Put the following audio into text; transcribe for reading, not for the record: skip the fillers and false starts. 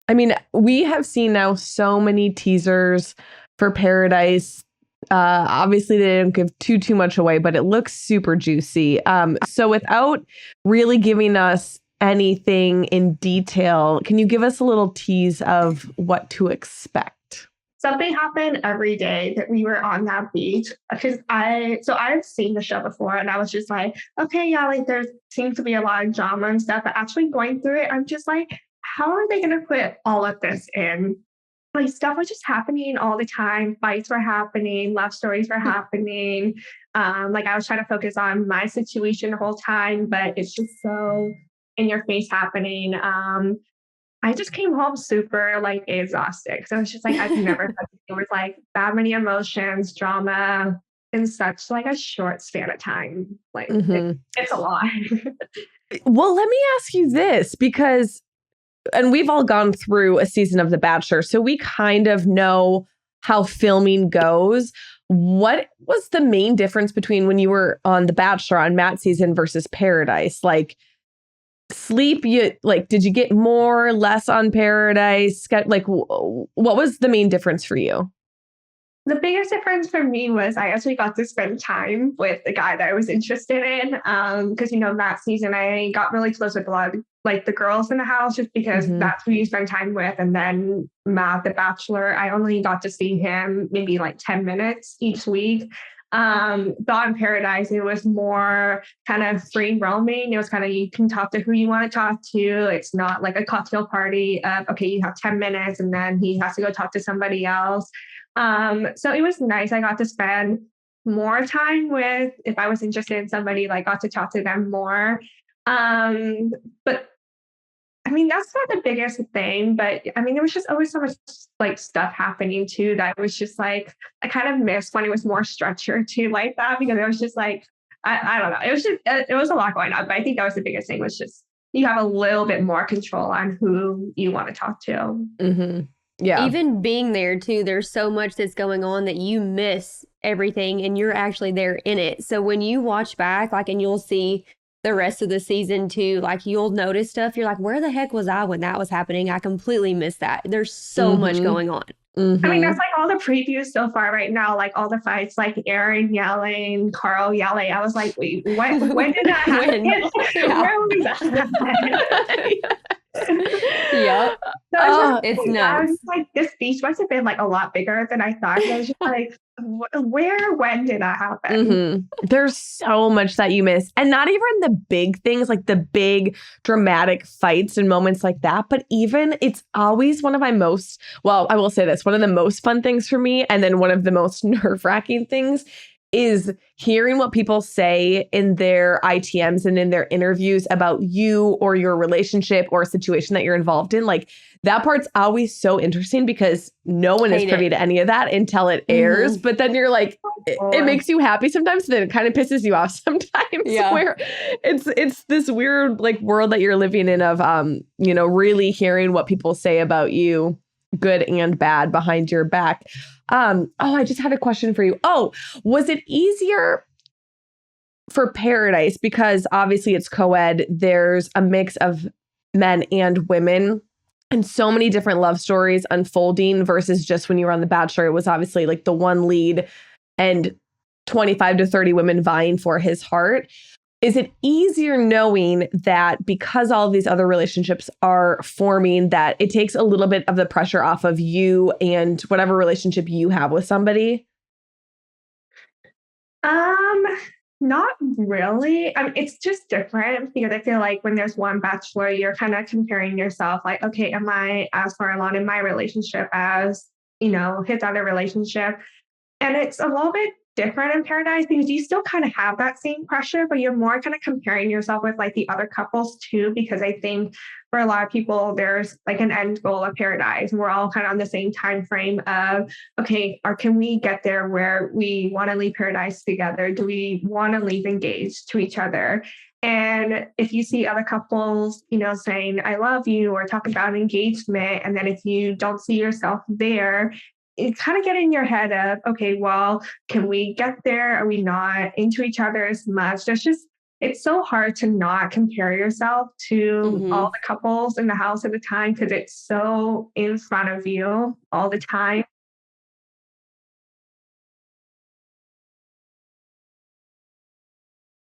I mean, we have seen now so many teasers for Paradise. Obviously, they don't give too much away, but it looks super juicy. So without really giving us anything in detail, can you give us a little tease of what to expect? Something happened every day that we were on that beach because I've seen the show before and I was just like, okay, yeah, like there seems to be a lot of drama and stuff, but actually going through it, I'm just like, how are they going to put all of this in? Like stuff was just happening all the time. Fights were happening, love stories were happening. Like I was trying to focus on my situation the whole time, but it's just so in your face happening. I just came home super like exhausted. So it's just like I've never felt there was like that many emotions, drama in such like a short span of time. Like it's a lot. Well, let me ask you this because, and we've all gone through a season of The Bachelor, so we kind of know how filming goes. What was the main difference between when you were on The Bachelor on Matt's season versus Paradise? Like sleep, did you get more, less on Paradise? Like, what was the main difference for you? The biggest difference for me was I actually got to spend time with the guy that I was interested in. Because that season I got really close with a lot of like the girls in the house just because that's who you spend time with. And then Matt, the Bachelor, I only got to see him maybe like 10 minutes each week. Thought in Paradise, it was more kind of free roaming. It was kind of you can talk to who you want to talk to. It's not like a cocktail party of okay, you have 10 minutes and then he has to go talk to somebody else. So it was nice. I got to spend more time with, if I was interested in somebody, like got to talk to them more. But I mean, that's not the biggest thing, but I mean, there was just always so much like stuff happening too that was just like, I kind of missed when it was more structured too like that because it was just like, I don't know. It was just, it was a lot going on, but I think that was the biggest thing was just, you have a little bit more control on who you want to talk to. Yeah. Even being there too, there's so much that's going on that you miss everything and you're actually there in it. So when you watch back, like, and you'll see the rest of the season too, like you'll notice stuff. You're like, where the heck was I when that was happening? I completely missed that. There's so much going on. I mean, that's like all the previews so far right now, like all the fights, like Aaron yelling, Carl yelling. I was like, wait, when did that happen? Where was that? Yep. So it's nuts. I was like, this speech must have been like a lot bigger than I thought. I was just like, when did that happen? There's so much that you miss. And not even the big things, like the big dramatic fights and moments like that. But even it's always one of my most, well, I will say this, one of the most fun things for me. And then one of the most nerve-wracking things is hearing what people say in their ITMs and in their interviews about you or your relationship or a situation that you're involved in. Like that part's always so interesting because no one is privy to any of that until it airs. But then you're like, it makes you happy sometimes, then it kind of pisses you off sometimes. Yeah. Where it's this weird like world that you're living in of really hearing what people say about you, good and bad, behind your back. I just had a question for you. Oh, was it easier for Paradise? Because obviously it's co-ed. There's a mix of men and women and so many different love stories unfolding versus just when you were on The Bachelor, it was obviously like the one lead and 25 to 30 women vying for his heart. Is it easier knowing that because all of these other relationships are forming, that it takes a little bit of the pressure off of you and whatever relationship you have with somebody? Not really. I mean, it's just different because I feel like when there's one bachelor, you're kind of comparing yourself like, okay, am I as far along in my relationship as, his other relationship? And it's a little bit different in Paradise because you still kind of have that same pressure, but you're more kind of comparing yourself with like the other couples too, because I think for a lot of people, there's like an end goal of Paradise. And we're all kind of on the same time frame of, okay, or can we get there where we want to leave Paradise together? Do we want to leave engaged to each other? And if you see other couples, saying, I love you, or talk about engagement, and then if you don't see yourself there, it kind of get in your head of, okay, well, can we get there? Are we not into each other as much? There's just it's so hard to not compare yourself to all the couples in the house at the time because it's so in front of you all the time.